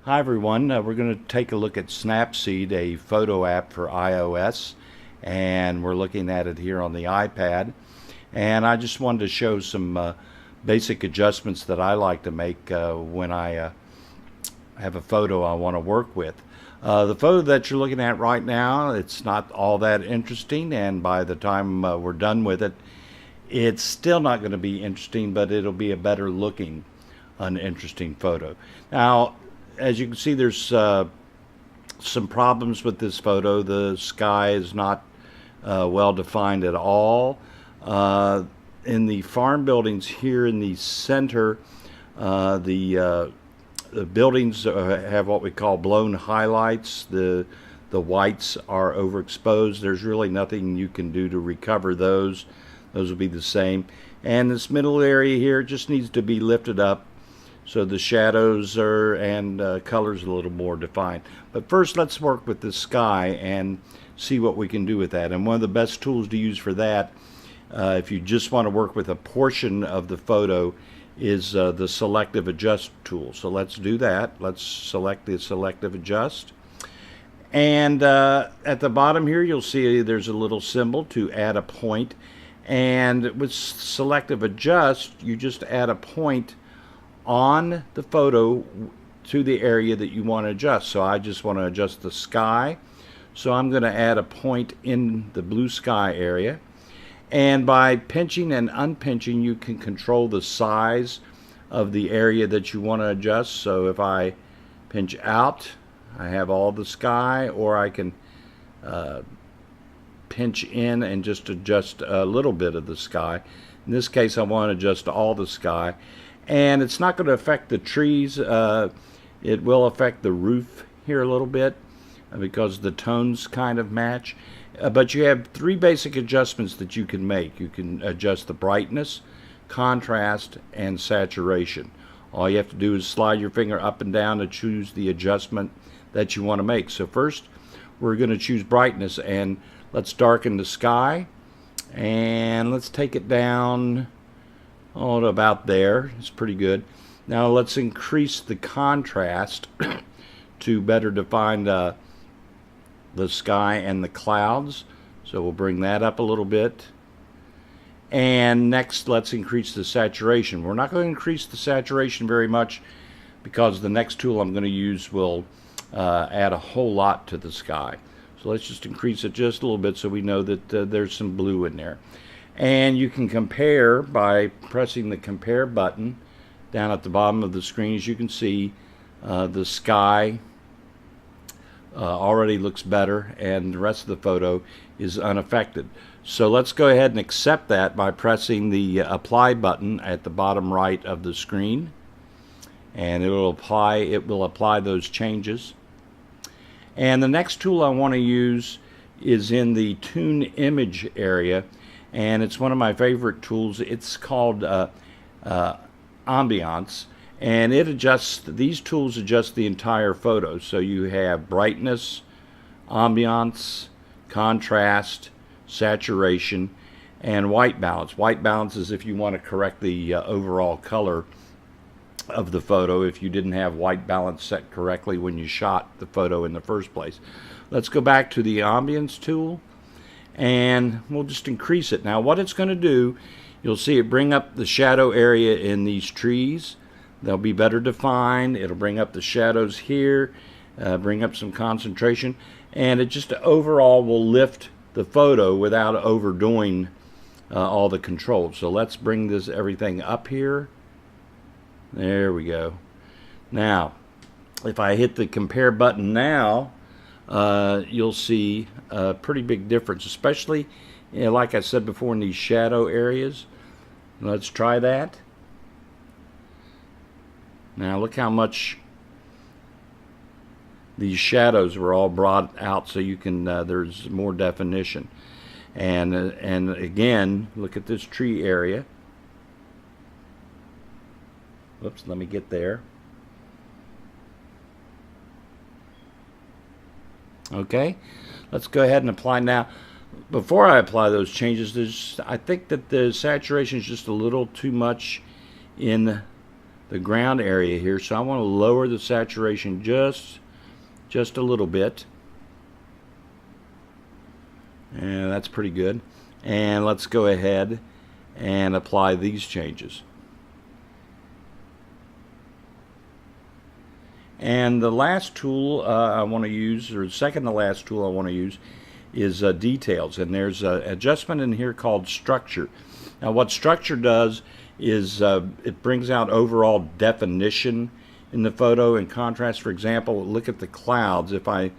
Hi everyone, we're going to take a look at Snapseed, a photo app for iOS, and we're looking at it here on the iPad. And I just wanted to show some basic adjustments that I like to make when I have a photo I want to work with. The photo that you're looking at right now, it's not all that interesting, and by the time we're done with it, it's still not going to be interesting, but it'll be a better looking, uninteresting photo. Now, as you can see, there's some problems with this photo. The sky is not well defined at all. In the farm buildings here in the center, the buildings have what we call blown highlights. The whites are overexposed. There's really nothing you can do to recover those. Those will be the same. And this middle area here just needs to be lifted up so the shadows are and colors a little more defined. But first, let's work with the sky and see what we can do with that. And one of the best tools to use for that, if you just want to work with a portion of the photo, is the Selective Adjust tool. So let's do that. Let's select the Selective Adjust. And at the bottom here, you'll see there's a little symbol to add a point. And with Selective Adjust, you just add a point on the photo to the area that you want to adjust. So I just want to adjust the sky. So I'm going to add a point in the blue sky area. And by pinching and unpinching, you can control the size of the area that you want to adjust. So if I pinch out, I have all the sky, or I can pinch in and just adjust a little bit of the sky. In this case, I want to adjust all the sky. And it's not going to affect the trees. It will affect the roof here a little bit because the tones kind of match. But you have three basic adjustments that you can make. You can adjust the brightness, contrast, and saturation. All you have to do is slide your finger up and down to choose the adjustment that you want to make. So first, we're going to choose brightness, and let's darken the sky. And let's take it down to about there. It's pretty good. Now let's increase the contrast to better define the sky and the clouds. So we'll bring that up a little bit. And next, let's increase the saturation. We're not going to increase the saturation very much because the next tool I'm going to use will add a whole lot to the sky. So let's just increase it just a little bit so we know that there's some blue in there. And you can compare by pressing the compare button down at the bottom of the screen. As you can see, the sky already looks better, and the rest of the photo is unaffected. So let's go ahead and accept that by pressing the apply button at the bottom right of the screen, and it will apply those changes. And the next tool I want to use is in the Tune Image area, and it's one of my favorite tools. It's called Ambiance, and these tools adjust the entire photo. So you have brightness, ambiance, contrast, saturation, and white balance. White balance is if you want to correct the overall color of the photo if you didn't have white balance set correctly when you shot the photo in the first place. Let's go back to the ambience tool, and we'll just increase it. Now what it's going to do, you'll see it bring up the shadow area in these trees. They'll be better defined. It'll bring up the shadows here, bring up some concentration, and it just overall will lift the photo without overdoing all the controls. So let's bring everything up here. There we go. Now, if I hit the compare button now, you'll see a pretty big difference, especially, like I said before, in these shadow areas. Let's try that. Now look how much these shadows were all brought out, so you can there's more definition. And again, look at this tree area. Whoops, let me get there. Okay, let's go ahead and apply now. Before I apply those changes, I think that the saturation is just a little too much in the ground area here, so I want to lower the saturation just a little bit. And that's pretty good. And let's go ahead and apply these changes. And the last tool I want to use, or the second to last tool I want to use, is details. And there's an adjustment in here called structure. Now what structure does is it brings out overall definition in the photo and contrast. For example, look at the clouds. If I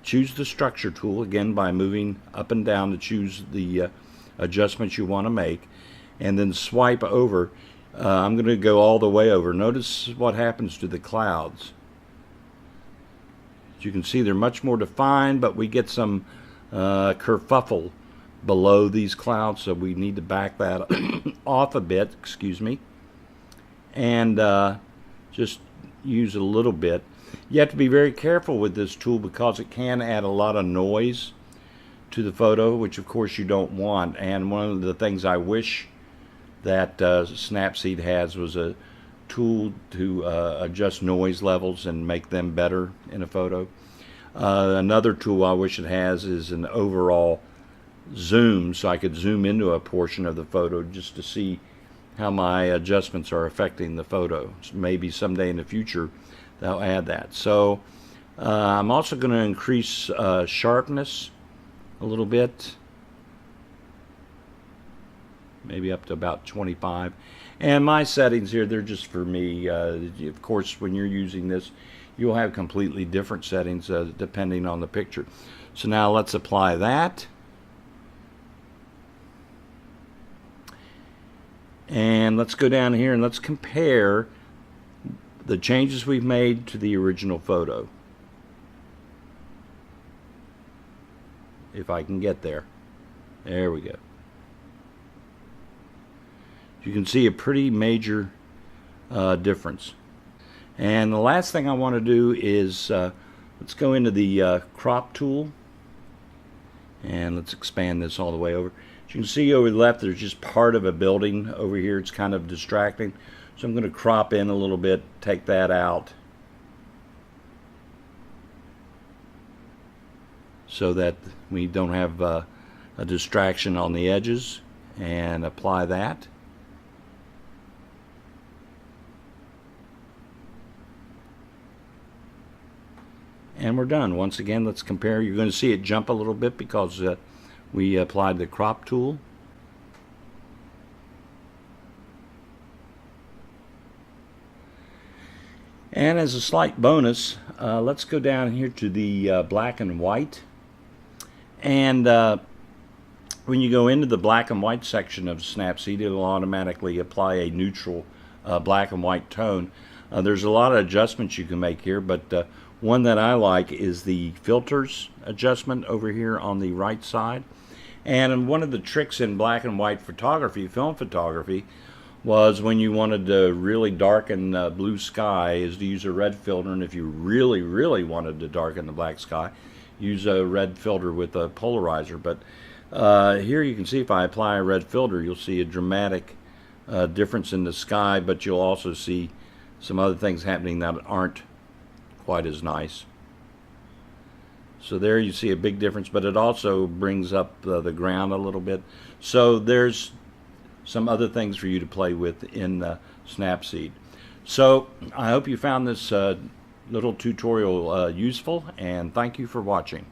choose the structure tool, again by moving up and down to choose the adjustments you want to make, and then swipe over, I'm going to go all the way over. Notice what happens to the clouds. As you can see, they're much more defined, but we get some kerfuffle below these clouds, so we need to back that off a bit, excuse me, and just use a little bit. You have to be very careful with this tool because it can add a lot of noise to the photo, which of course you don't want. And one of the things I wish that Snapseed has was a tool to adjust noise levels and make them better in a photo. Another tool I wish it has is an overall zoom, so I could zoom into a portion of the photo just to see how my adjustments are affecting the photo. So maybe someday in the future they'll add that. So I'm also going to increase sharpness a little bit, maybe up to about 25. And my settings here, they're just for me. Of course, when you're using this, you'll have completely different settings depending on the picture. So now let's apply that. And let's go down here and let's compare the changes we've made to the original photo. If I can get there. There we go. You can see a pretty major difference. And the last thing I want to do is let's go into the crop tool, and let's expand this all the way over. As you can see over the left, there's just part of a building over here. It's kind of distracting. So I'm going to crop in a little bit, take that out, so that we don't have a distraction on the edges, and apply that. And we're done. Once again, let's compare. You're going to see it jump a little bit because we applied the crop tool. And as a slight bonus, let's go down here to the black and white. And when you go into the black and white section of Snapseed, it will automatically apply a neutral black and white tone. There's a lot of adjustments you can make here, but one that I like is the filters adjustment over here on the right side. And one of the tricks in black and white photography, film photography, was when you wanted to really darken blue sky, is to use a red filter. And if you really, really wanted to darken the black sky, use a red filter with a polarizer. But here you can see if I apply a red filter, you'll see a dramatic difference in the sky, but you'll also see some other things happening that aren't quite as nice. So there you see a big difference, but it also brings up the ground a little bit. So there's some other things for you to play with in Snapseed. So I hope you found this little tutorial useful, and thank you for watching.